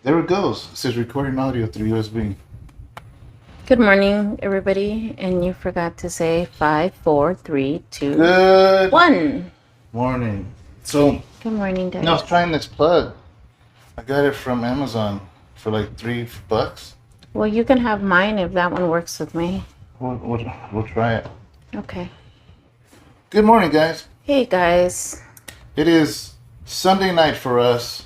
There it goes. It says recording audio through USB. Good morning, everybody. And you forgot to say 5, 4, 3, 2, Good 1. morning. So, Good morning, I was guys. trying this plug. I got it from Amazon for like $3. Well, you can have mine if that one works with me. We'll try it. Okay. Good morning, guys. Hey, guys. It is Sunday night for us,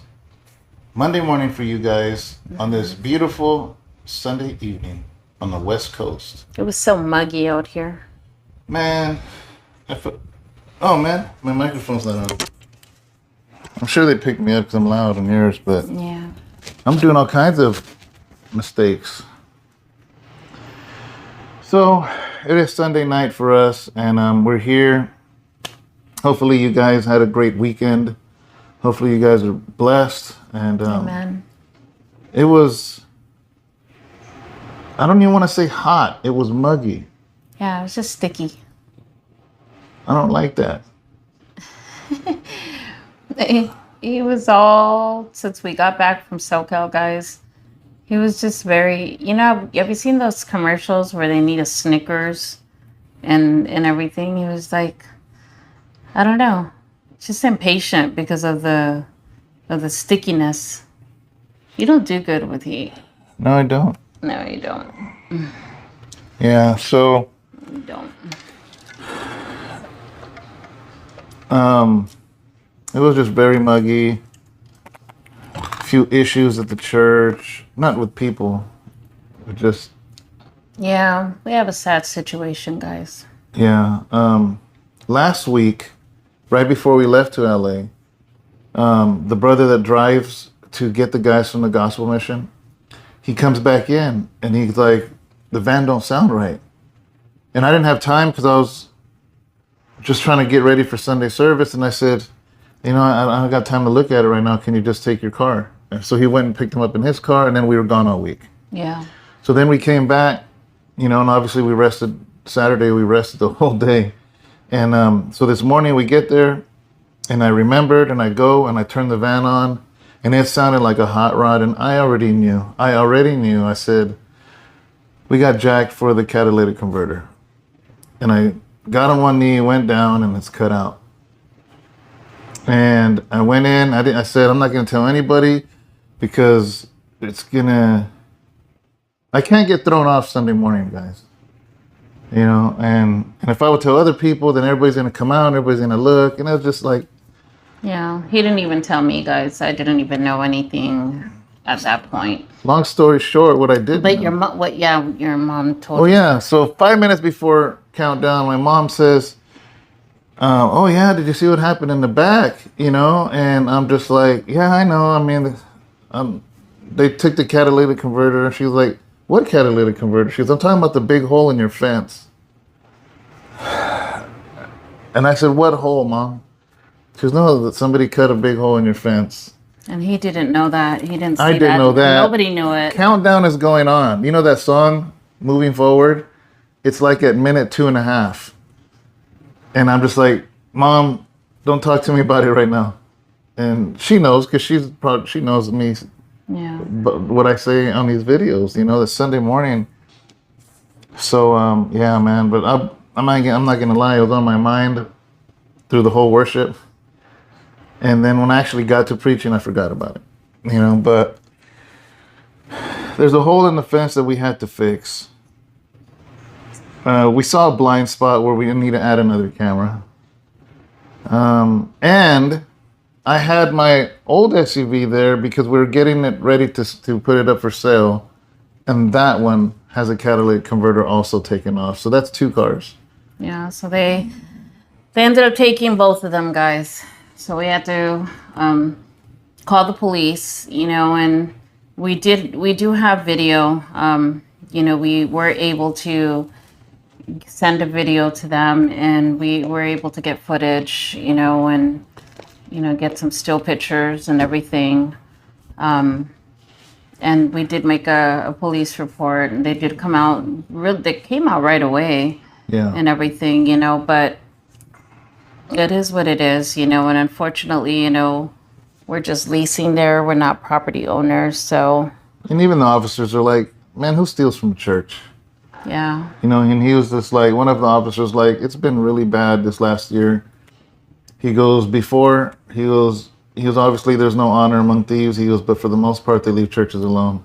Monday morning for you guys, on this beautiful Sunday evening on the West Coast. It was so muggy out here. Man, oh man, my microphone's not on. I'm sure they picked me up because I'm loud on yours, but Yeah. I'm doing all kinds of mistakes. So it is Sunday night for us, and we're here. Hopefully, you guys had a great weekend. Hopefully, you guys are blessed. And Amen. it was, I don't even want to say hot. It was muggy. Yeah, it was just sticky. I don't like that. He was all, since we got back from SoCal, guys, he was just very, have you seen those commercials where they need a Snickers and everything? He was like, I don't know, just impatient because of the stickiness. You don't do good with heat. No, I don't. No, you don't. Yeah, so You don't. it was just very muggy. A few issues at the church, not with people, but just Yeah, we have a sad situation, guys. yeah. Last week, right before we left to LA, the brother that drives to get the guys from the gospel mission, he comes back in and he's like, the van don't sound right. And I didn't have time because I was just trying to get ready for Sunday service. And I said, I don't got time to look at it right now. Can you just take your car? And so he went and picked him up in his car, and then we were gone all week. Yeah. So then we came back, and obviously we rested Saturday. We rested the whole day. And so this morning we get there, and I remembered, and I go, and I turn the van on, and it sounded like a hot rod, and I already knew. I said, we got jacked for the catalytic converter. And I got on one knee, went down, and it's cut out. And I went in, I said, I'm not going to tell anybody because I can't get thrown off Sunday morning, guys. And if I would tell other people, then everybody's going to come out, and everybody's going to look. And it was just like, Yeah, he didn't even tell me, guys. I didn't even know anything at that point. long story short, what I did. But your mom, your mom told Oh, us. yeah. So 5 minutes before countdown, my mom says, oh, yeah, did you see what happened in the back? And I'm just like, yeah, I know. I mean, they took the catalytic converter. And she was like, what catalytic converter? She goes, I'm talking about the big hole in your fence. And I said, what hole, Mom? She goes, no, that somebody cut a big hole in your fence. And he didn't know that. He didn't see I didn't that. know that. Nobody knew it. Countdown is going on. You know that song, Moving Forward? It's like at minute 2.5. And I'm just like, Mom, don't talk to me about it right now. And she knows because she knows me, Yeah. but what I say on these videos, the Sunday morning. So yeah, man. But I'm not gonna lie. It was on my mind through the whole worship, and then when I actually got to preaching, I forgot about it. But there's a hole in the fence that we had to fix. We saw a blind spot where we need to add another camera. And I had my old SUV there because we were getting it ready to put it up for sale. And that one has a catalytic converter also taken off. So that's 2 cars. Yeah. So they ended up taking both of them, guys. So we had to call the police, and we do have video. We were able to send a video to them, and we were able to get footage, and get some still pictures and everything. And we did make a police report, and they did come out. They came out right away. Yeah. And everything, but it is what it is, and unfortunately, we're just leasing there. We're not property owners. So, And even the officers are like, man, who steals from church? yeah. You know, and he was just like, one of the officers like, it's been really bad this last year. He goes, before, he was obviously there's no honor among thieves. He goes, but for the most part, they leave churches alone.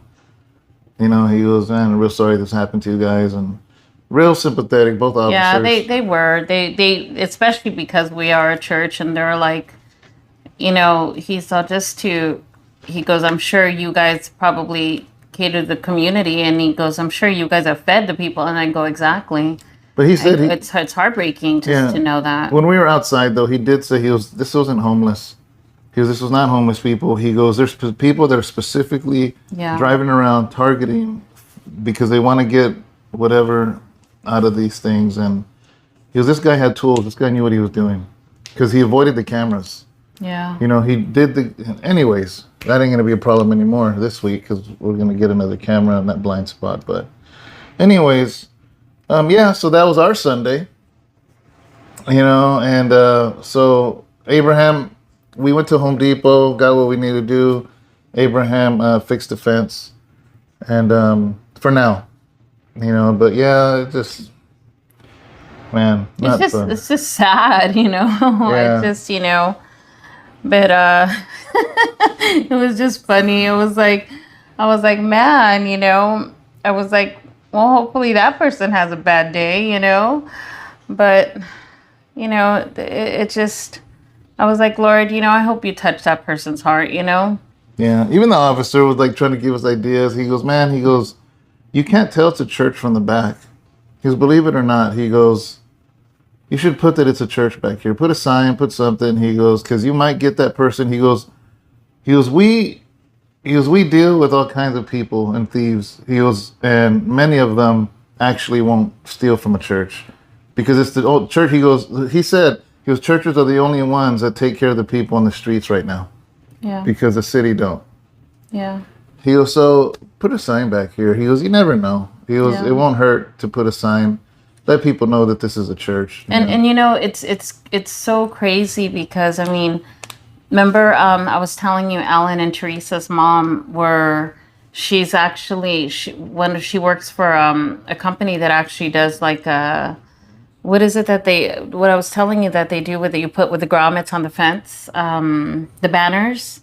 You know, he goes, man, I'm real sorry this happened to you guys. And real sympathetic, both officers. Yeah, they were. They especially because we are a church and they're like, you know, he goes, I'm sure you guys probably cater to the community, and he goes, I'm sure you guys have fed the people, and I go, exactly. But he said it's heartbreaking just to know that. When we were outside though, he did say this wasn't homeless. This was not homeless people. He goes, there's people that are specifically driving around targeting because they want to get whatever out of these things. And he goes, this guy had tools. This guy knew what he was doing because he avoided the cameras. Yeah. You know, he did anyways, that ain't going to be a problem anymore this week because we're going to get another camera in that blind spot. But anyways, so that was our Sunday, you know, and so Abraham, we went to Home Depot, got what we needed to do. Abraham fixed the fence, and for now, you know, but yeah, it just, man, not fun. It's just sad, you know. Yeah. It's just, you know, but it was just funny. I was like, man, you know, I was like, well, hopefully that person has a bad day, you know, but you know, it just, I was like, Lord, you know, I hope you touch that person's heart, you know. Yeah, even the officer was like trying to give us ideas. He goes, man, you can't tell it's a church from the back. He goes, believe it or not, he goes, you should put that it's a church back here. Put a sign, put something. He goes, because you might get that person. He goes, we deal with all kinds of people and thieves. He goes, and many of them actually won't steal from a church because it's the old church. He said, churches are the only ones that take care of the people on the streets right now. Yeah. Because the city don't. Yeah. He goes, so put a sign back here. He goes, you never know. He goes, it won't hurt to put a sign. Let people know that this is a church. And you know, it's so crazy because, I mean, remember I was telling you Alan and Teresa's mom she's actually, when she works for a company that actually does like what is it what I was telling you that they do with it, you put with the grommets on the fence, the banners.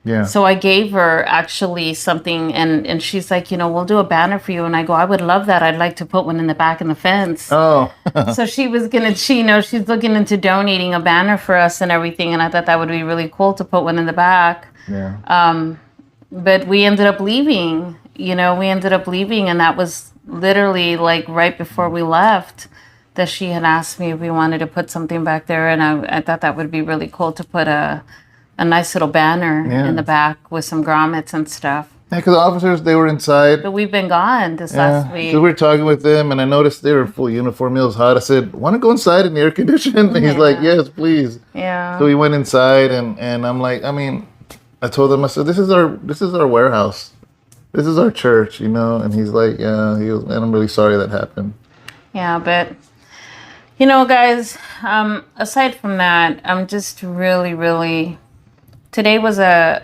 Yeah. So I gave her actually something, and she's like, you know, we'll do a banner for you. And I go, I would love that. I'd like to put one in the back of the fence. Oh. So she was she's looking into donating a banner for us and everything. And I thought that would be really cool to put one in the back. Yeah. But we ended up leaving, and that was literally like right before we left that she had asked me if we wanted to put something back there. And I thought that would be really cool to put a nice little banner in the back with some grommets and stuff. Yeah, because the officers, they were inside. But we've been gone this last week. So we were talking with them, and I noticed they were in full uniform. It was hot. I said, want to go inside in the air conditioning? And he's like, yes, please. Yeah. So we went inside, and I'm like, I told him, I said, this is our warehouse. This is our church, you know? And he's like, yeah. He goes, man, I'm really sorry that happened. Yeah, but, you know, guys, aside from that, I'm just really, really... Today was I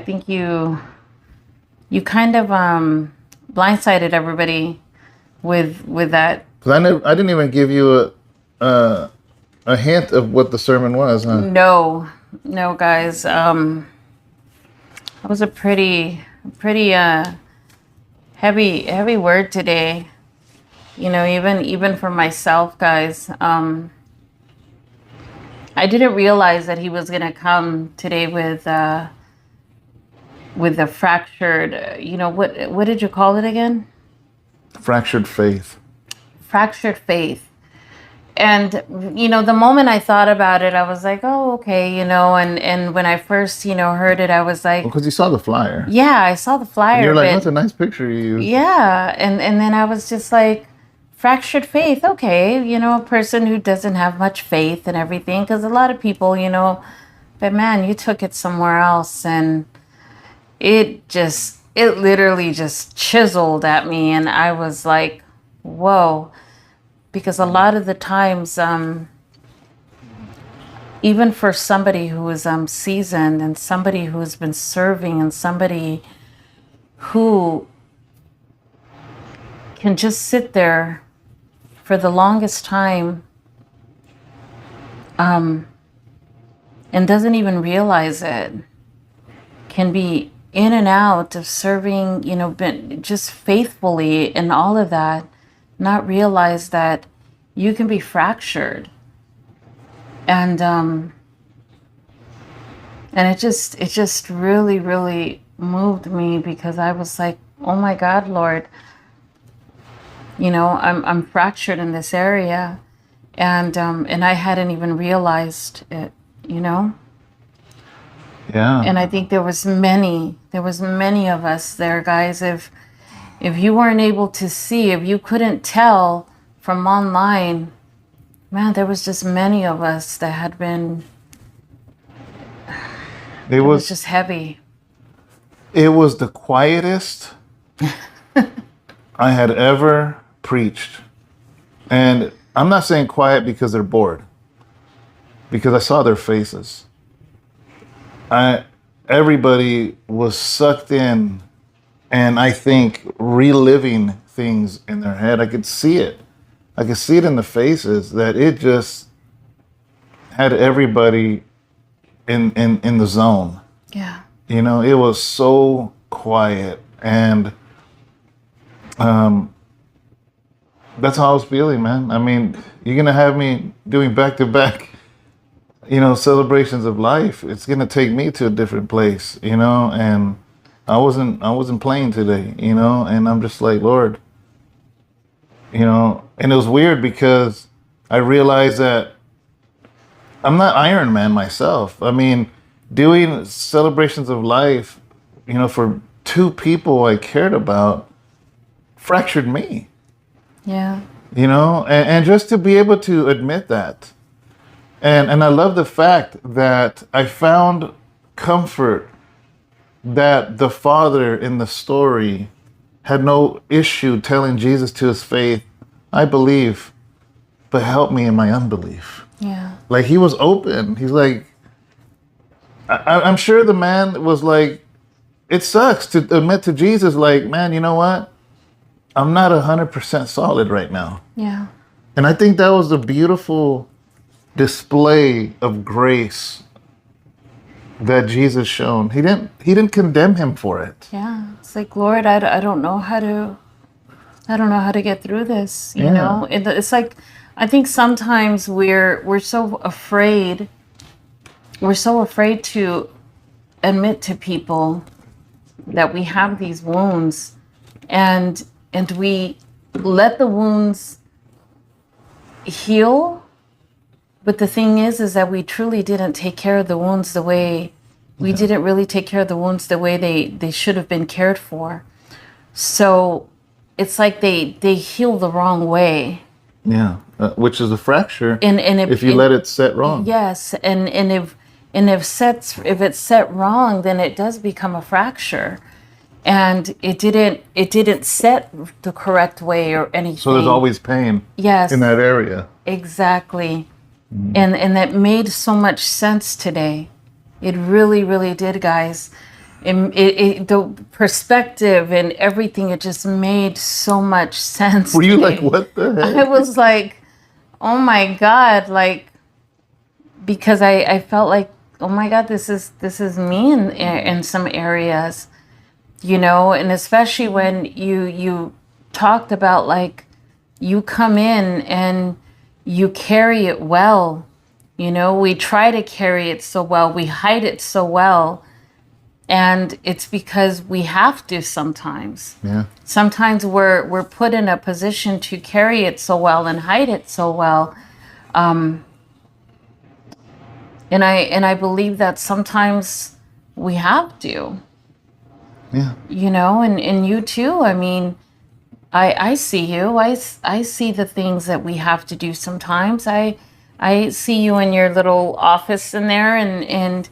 think you kind of blindsided everybody with that. Because I didn't even give you a hint of what the sermon was, huh? No, guys. That was a pretty heavy word today. You know, even for myself, guys. I didn't realize that he was gonna come today with a fractured. You know, what did you call it again? Fractured faith. Fractured faith. And you know, the moment I thought about it, I was like, oh, okay, you know. And when I first, you know, heard it, I was like, because you saw the flyer. Yeah, I saw the flyer. And you're like, that's a nice picture you used. Yeah, and then I was just like, fractured faith, okay, you know, a person who doesn't have much faith and everything, because a lot of people, you know, but man, you took it somewhere else, and it literally just chiseled at me, and I was like, whoa, because a lot of the times, even for somebody who is seasoned and somebody who's been serving and somebody who can just sit there for the longest time and doesn't even realize it, can be in and out of serving, been just faithfully and all of that, not realize that you can be fractured. And it just really, really moved me, because I was like, oh my God, Lord, I'm fractured in this area, and I hadn't even realized it, Yeah. And I think there was many of us there, guys. If you weren't able to see, if you couldn't tell from online, man, there was just many of us that had been. It was just heavy. It was the quietest I had ever preached. And I'm not saying quiet because they're bored, because I saw their faces. Everybody was sucked in, and I think reliving things in their head. I could see it. I could see it in the faces, that it just had everybody in the zone. Yeah. It was so quiet, and that's how I was feeling, man. I mean, you're gonna have me doing back-to-back, celebrations of life. It's gonna take me to a different place, and I wasn't playing today, and I'm just like, Lord, and it was weird because I realized that I'm not Iron Man myself. I mean, doing celebrations of life, for two people I cared about, fractured me. Yeah. And just to be able to admit that. And I love the fact that I found comfort that the father in the story had no issue telling Jesus to his faith, I believe, but help me in my unbelief. Yeah. Like, he was open. He's like, I'm sure the man was like, it sucks to admit to Jesus, like, man, you know what? I'm not 100% solid right now. Yeah. And I think that was a beautiful display of grace that Jesus shown. He didn't condemn him for it. Yeah. It's like, Lord, I don't know how to get through this. It's like, I think sometimes we're so afraid. We're so afraid to admit to people that we have these wounds, and we let the wounds heal. But the thing is that we truly didn't take care of the wounds the way we didn't really take care of the wounds the way they should have been cared for. So it's like they heal the wrong way. Yeah, which is a fracture. And if you let it set wrong. Yes, and if it's set wrong, then it does become a fracture. And it didn't set the correct way or anything. So there's always pain. Yes. In that area. Exactly. And that made so much sense today. It really, really did, guys. The perspective and everything, it just made so much sense. Were you like, what the heck? I was like, oh my God, like, because I felt like, oh my God, this is me in some areas, and especially when you talked about, like, you come in and you carry it well. We try to carry it so well. We hide it so well. And it's because we have to sometimes. Yeah. Sometimes we're put in a position to carry it so well and hide it so well. And I believe that sometimes we have to. Yeah. And you too. I mean, I see you. I see the things that we have to do sometimes. I see you in your little office in there, and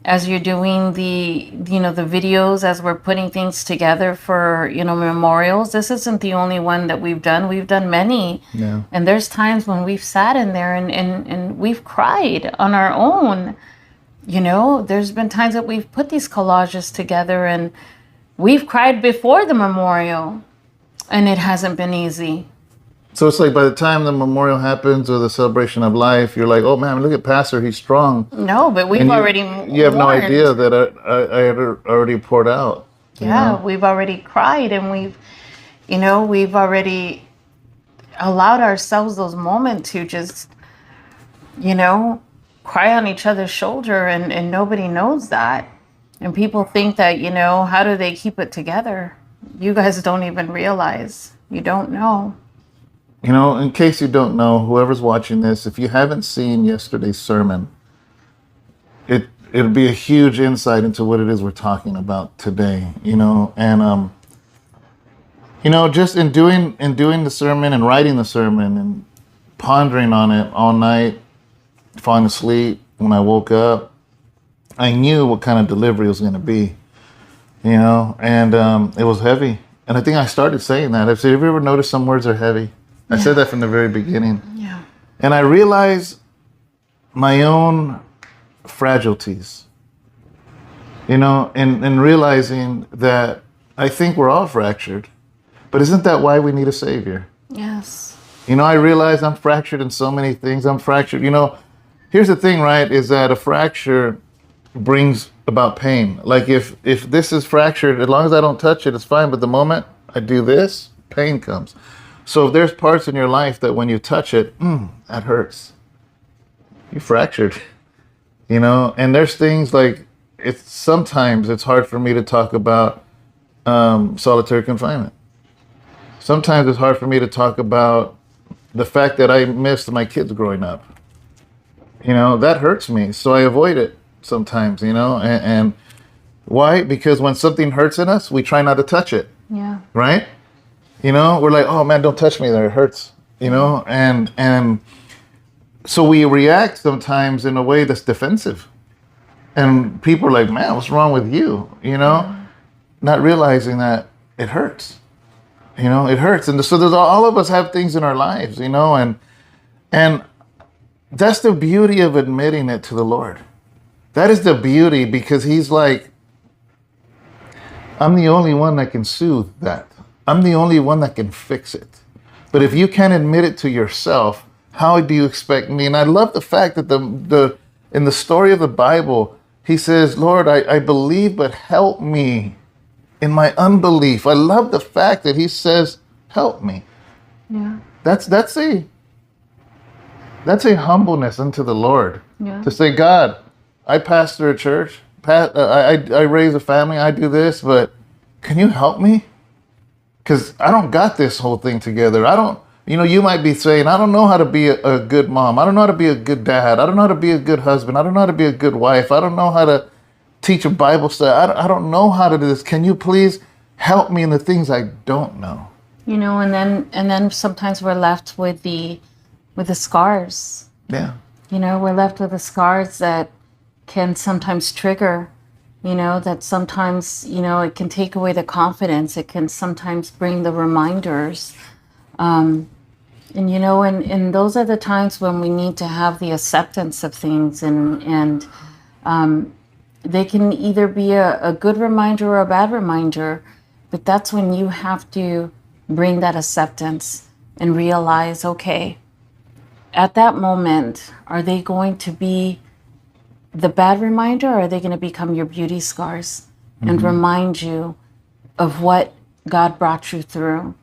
as you're doing the videos, as we're putting things together for, memorials. This isn't the only one that we've done. We've done many. Yeah. And there's times when we've sat in there and we've cried on our own. There's been times that we've put these collages together and we've cried before the memorial, and it hasn't been easy. So it's like by the time the memorial happens or the celebration of life, you're like, oh man, look at Pastor, he's strong. No, but we've And already you have no mourned. idea that I had already poured out. Yeah, we've already cried, and we've already allowed ourselves those moments to just, cry on each other's shoulder, and nobody knows that. And people think that, how do they keep it together? You guys don't even realize. You don't know. In case you don't know, whoever's watching this, if you haven't seen yesterday's sermon, it'll be a huge insight into what it is we're talking about today, and just in doing the sermon and writing the sermon and pondering on it all night, falling asleep, when I woke up, I knew what kind of delivery it was going to be, and it was heavy. And I think I started saying that. I said, have you ever noticed some words are heavy? I said that from the very beginning. Yeah. And I realized my own fragilities, and realizing that I think we're all fractured. But isn't that why we need a Savior? Yes. I realize I'm fractured in so many things. I'm fractured. Here's the thing, right, is that a fracture brings about pain. Like if this is fractured, as long as I don't touch it, it's fine. But the moment I do this, pain comes. So if there's parts in your life that when you touch it, that hurts. You fractured, and there's things like sometimes it's hard for me to talk about solitary confinement. Sometimes it's hard for me to talk about the fact that I missed my kids growing up. That hurts me. So I avoid it sometimes, and why? Because when something hurts in us, we try not to touch it. Yeah. Right? We're like, oh man, don't touch me there, it hurts, and so we react sometimes in a way that's defensive. And people are like, man, what's wrong with you? Not realizing that it hurts. It hurts. And so there's all of us have things in our lives, and that's the beauty of admitting it to the Lord. That is the beauty, because he's like, I'm the only one that can soothe that. I'm the only one that can fix it. But if you can't admit it to yourself, how do you expect me? And I love the fact that in the story of the Bible, he says, Lord, I believe, but help me in my unbelief. I love the fact that he says, help me. Yeah. That's a humbleness unto the Lord. Yeah. To say, God, I pastor a church, I raise a family, I do this, but can you help me? Because I don't got this whole thing together. I don't, you might be saying, I don't know how to be a good mom. I don't know how to be a good dad. I don't know how to be a good husband. I don't know how to be a good wife. I don't know how to teach a Bible study. I don't know how to do this. Can you please help me in the things I don't know? And then sometimes we're left with the scars. Yeah. We're left with the scars that can sometimes trigger, that sometimes, it can take away the confidence. It can sometimes bring the reminders. And those are the times when we need to have the acceptance of things, and they can either be a good reminder or a bad reminder, but that's when you have to bring that acceptance and realize, okay, at that moment, are they going to be the bad reminder, or are they going to become your beauty scars and remind you of what God brought you through?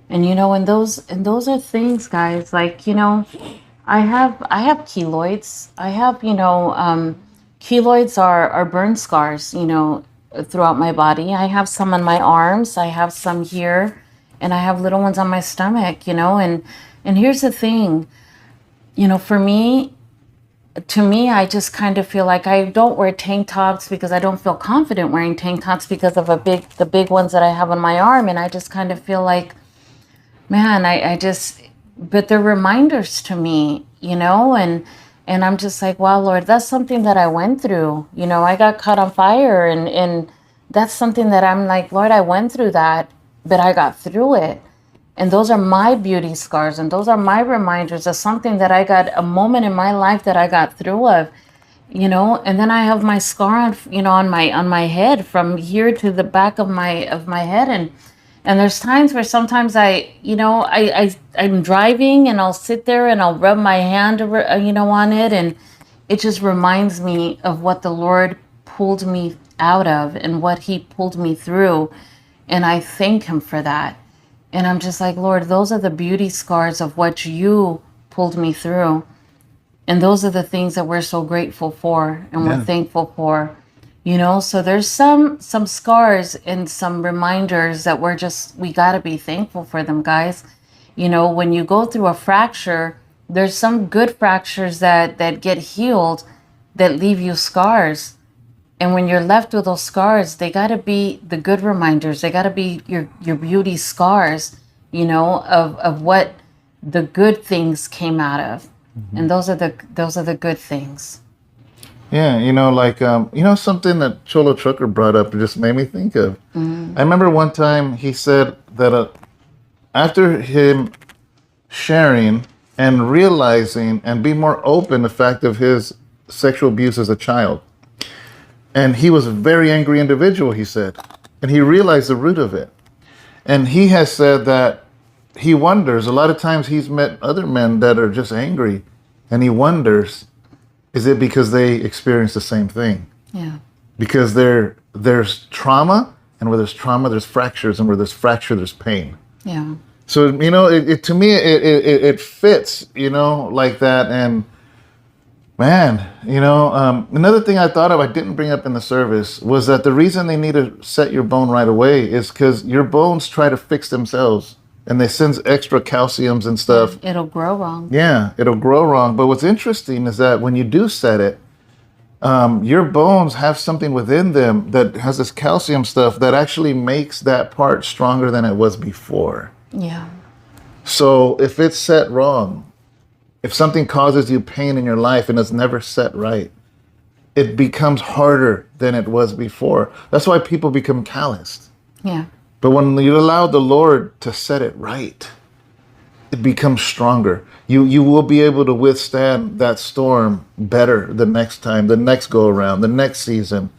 And and those are things, guys, like, I have keloids. I have, keloids are burn scars, throughout my body. I have some on my arms, I have some here, and I have little ones on my stomach, and here's the thing, to me, I just kind of feel like I don't wear tank tops because I don't feel confident wearing tank tops because of the big ones that I have on my arm. And I just kind of feel like, man, but they're reminders to me, and And I'm just like, wow, Lord, that's something that I went through. You know, I got caught on fire, and that's something that I'm like, Lord, I went through that, but I got through it. And those are my beauty scars, and those are my reminders of something that I got, a moment in my life that I got through of, you know. And then I have my scar on, you know, on my head from here to the back of my head. And there's times where sometimes I, you know, I'm driving and I'll sit there and I'll rub my hand, you know, on it. And it just reminds me of what the Lord pulled me out of and what he pulled me through. And I thank him for that. And I'm just like, Lord, those are the beauty scars of what you pulled me through. And those are the things that we're so grateful for and we're thankful for. You know, so there's some scars and some reminders that we got to be thankful for them, guys. You know, when you go through a fracture, there's some good fractures that get healed that leave you scars. And when you're left with those scars, they got to be the good reminders. They got to be your beauty scars, you know, of what the good things came out of. Mm-hmm. And those are the good things. Yeah, you know, like, you know, something that Cholo Trucker brought up just made me think of. Mm-hmm. I remember one time he said that after him sharing and realizing and being more open the fact of his sexual abuse as a child, and he was a very angry individual, he said, and he realized the root of it. And he has said that he wonders, a lot of times he's met other men that are just angry, and he wonders, is it because they experience the same thing? Yeah. Because there's trauma, and where there's trauma, there's fractures, and where there's fracture, there's pain. Yeah. So, you know, it to me, it fits, you know, like that. And man, you know, another thing I thought of, I didn't bring up in the service, was that the reason they need to set your bone right away is because your bones try to fix themselves. And they send extra calciums and stuff. It'll grow wrong. Yeah, it'll grow wrong. But what's interesting is that when you do set it, your bones have something within them that has this calcium stuff that actually makes that part stronger than it was before. Yeah. So if it's set wrong, if something causes you pain in your life and it's never set right, it becomes harder than it was before. That's why people become calloused. Yeah. But when you allow the Lord to set it right, it becomes stronger. You will be able to withstand that storm better the next time, the next go around, the next season,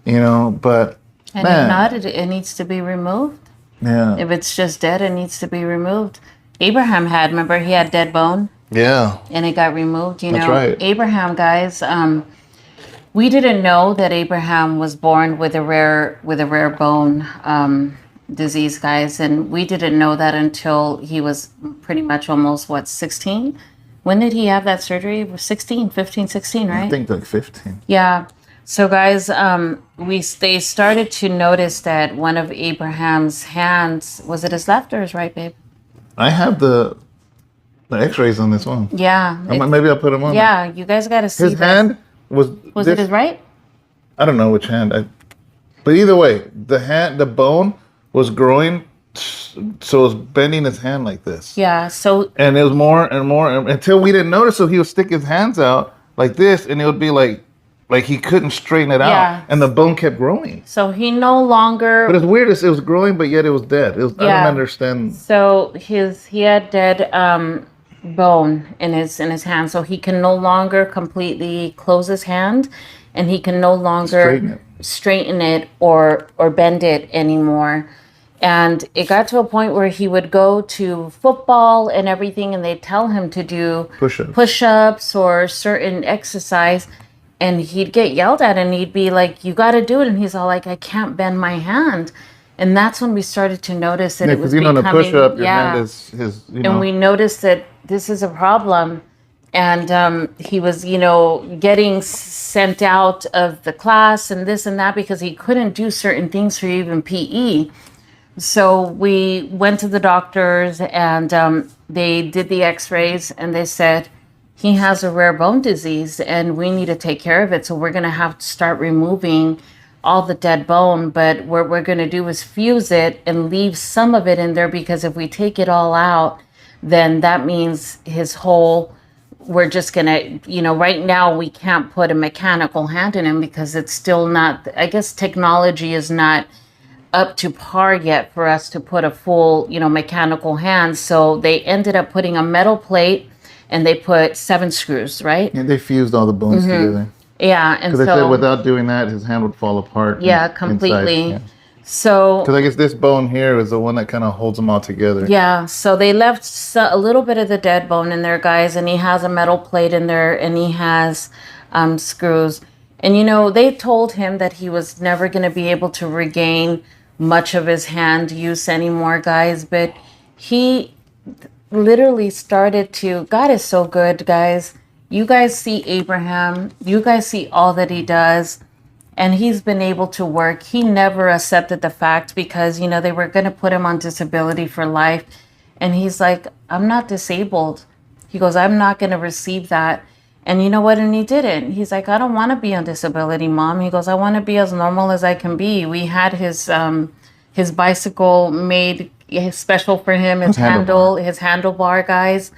you know. But and if not, it needs to be removed. Yeah. If it's just dead, it needs to be removed. Abraham remember, he had dead bone. Yeah. And it got removed. You know, that's right. Abraham, guys. We didn't know that Abraham was born with a rare bone disease, guys, and we didn't know that until he was pretty much almost 16. When did he have that surgery? 16, 15, 16, right? I think like 15. Yeah. So guys, they started to notice that one of Abraham's hands, was it his left or his right, babe? I have the x-rays on this one. Yeah. Maybe I'll put them on. Yeah, you guys got to see his hand was it his right? I don't know which hand. But either way, the bone was growing, so it was bending his hand like this. Yeah, so... And it was more and more, until we didn't notice, so he would stick his hands out like this, and it would be like he couldn't straighten it out, and the bone kept growing. So he no longer... But it's weird, it was growing, but yet it was dead. I don't understand. So he had dead bone in his hand, so he can no longer completely close his hand, and he can no longer straighten it or bend it anymore. And it got to a point where he would go to football and everything, and they'd tell him to do push-ups or certain exercise, and he'd get yelled at, and he'd be like, you got to do it. And he's all like, I can't bend my hand. And that's when we started to notice that it was becoming... the push-up, your hand is his, And we noticed that this is a problem. And he was, getting sent out of the class and this and that because he couldn't do certain things for even PE. So we went to the doctors, and they did the x-rays, and they said, he has a rare bone disease and we need to take care of it. So we're going to have to start removing all the dead bone. But what we're going to do is fuse it and leave some of it in there, because if we take it all out, then that means his whole we're just gonna, right now we can't put a mechanical hand in him because it's still not, I guess technology is not up to par yet for us to put a full, mechanical hand. So they ended up putting a metal plate and they put 7 screws, right? And they fused all the bones together. Yeah, and Because they said without doing that, his hand would fall apart. Yeah, completely. Inside. Yeah. So, because I guess this bone here is the one that kind of holds them all together. Yeah, so they left a little bit of the dead bone in there, guys, and he has a metal plate in there, and he has screws. And, they told him that he was never going to be able to regain much of his hand use anymore, guys, but he literally started to, God is so good, guys. You guys see Abraham, you guys see all that he does, and he's been able to work. He never accepted the fact because, they were going to put him on disability for life. And he's like, I'm not disabled. He goes, I'm not going to receive that. And you know what? And he didn't. He's like, I don't want to be on disability, Mom. He goes, I want to be as normal as I can be. We had his bicycle made special for him, his handlebar, guys.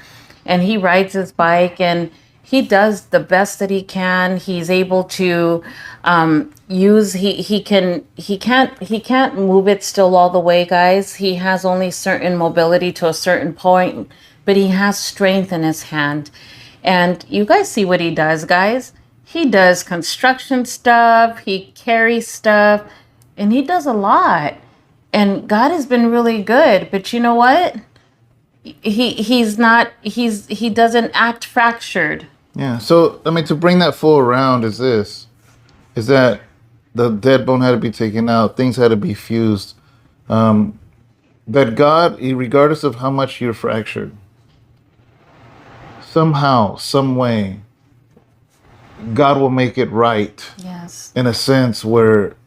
And he rides his bike and he does the best that he can. He's able to he can't move it still all the way, guys. He has only certain mobility to a certain point, but he has strength in his hand. And you guys see what he does, guys. He does construction stuff, he carries stuff, and he does a lot. And God has been really good. But you know what? He doesn't act fractured. Yeah. So to bring that full around is that the dead bone had to be taken out, things had to be fused. That God, regardless of how much you're fractured, somehow, some way, God will make it right. Yes. In a sense where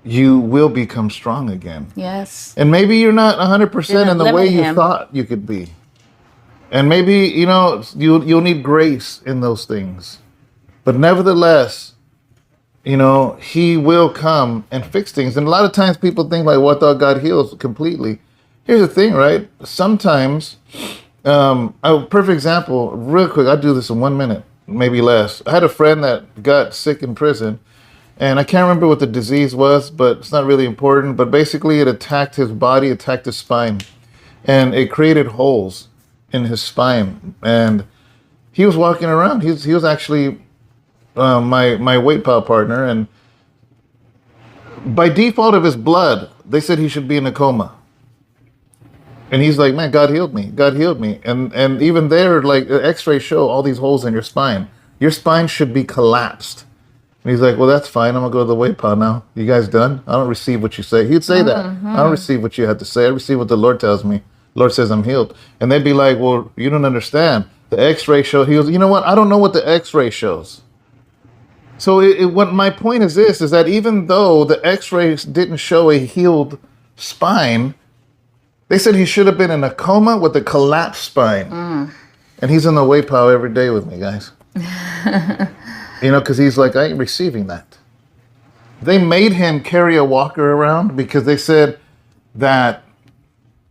you will become strong again. Yes. And maybe you're not 100% in the way you thought you could be. And maybe, you'll need grace in those things. But nevertheless, he will come and fix things. And a lot of times people think like, well, I thought God heals completely. Here's the thing, right? Sometimes, a perfect example, real quick, I'll do this in 1 minute, maybe less. I had a friend that got sick in prison. And I can't remember what the disease was, but it's not really important. But basically it attacked his body, attacked his spine. And it created holes in his spine. And he was walking around. He was actually my weight pal partner. And by default of his blood, they said he should be in a coma. And he's like, man, God healed me. God healed me. And even there, like x-rays show all these holes in your spine. Your spine should be collapsed. And he's like, well, that's fine. I'm going to go to the weight pile now. You guys done? I don't receive what you say. He'd say that. I don't receive what you have to say. I receive what the Lord tells me. The Lord says I'm healed. And they'd be like, well, you don't understand. The x-ray show. He goes, you know what? I don't know what the x-ray shows. So what my point is is that even though the x-rays didn't show a healed spine, they said he should have been in a coma with a collapsed spine. And he's in the weight pile every day with me, guys. Because he's like, I ain't receiving that. They made him carry a walker around because they said that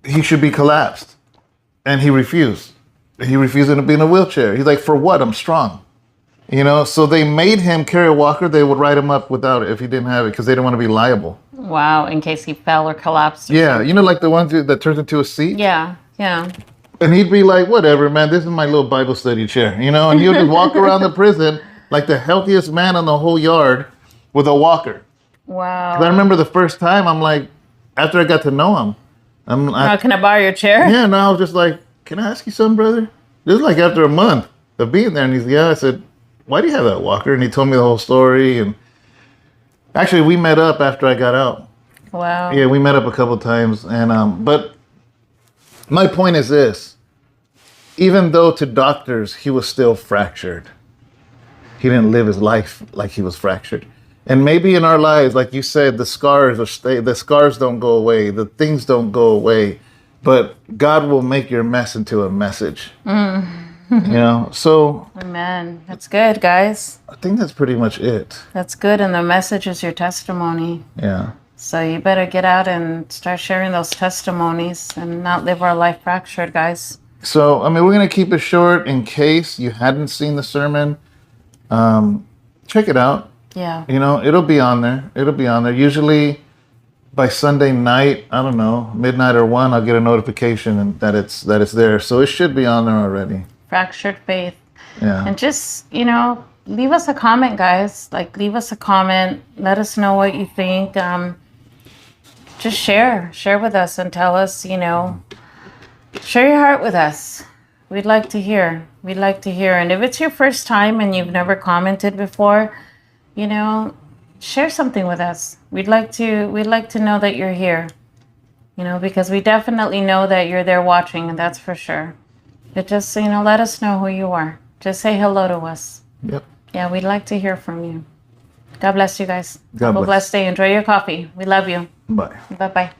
he should be collapsed. And he refused. He refused to be in a wheelchair. He's like, for what? I'm strong. So they made him carry a walker. They would write him up without it if he didn't have it because they didn't want to be liable. Wow, in case he fell or collapsed. Yeah, like the ones that turns into a seat? Yeah. And he'd be like, whatever, man, this is my little Bible study chair, and he'll just walk around the prison like the healthiest man in the whole yard with a walker. Wow. 'Cause I remember the first time, I'm like, after I got to know him, can I borrow your chair? Yeah, and I was just like, can I ask you something, brother? This is like after a month of being there, and he's, I said, why do you have that walker? And he told me the whole story, and actually, we met up after I got out. Wow. Yeah, we met up a couple times, and but my point is this: even though to doctors he was still fractured, he didn't live his life like he was fractured. And maybe in our lives, like you said, the scars don't go away, the things don't go away, but God will make your mess into a message. So. Amen. That's good, guys. I think that's pretty much it. That's good, and the message is your testimony. Yeah. So you better get out and start sharing those testimonies and not live our life fractured, guys. So, I mean, we're going to keep it short in case you hadn't seen the sermon. Check it out. Yeah. You know, it'll be on there. It'll be on there. Usually by Sunday night, I don't know, midnight or 1, I'll get a notification and that it's there. So it should be on there already. Fractured faith. Yeah. And just, you know, leave us a comment, guys. Like, leave us a comment. Let us know what you think. Just share with us and tell us, you know, share your heart with us. We'd like to hear. We'd like to hear. And if it's your first time and you've never commented before, you know, share something with us. We'd like to know that you're here. You know, because we definitely know that you're there watching, and that's for sure. But just, you know, let us know who you are. Just say hello to us. Yep. Yeah, we'd like to hear from you. God bless you guys. God Have a bless. blessed day. Enjoy your coffee. We love you. Bye. Bye-bye.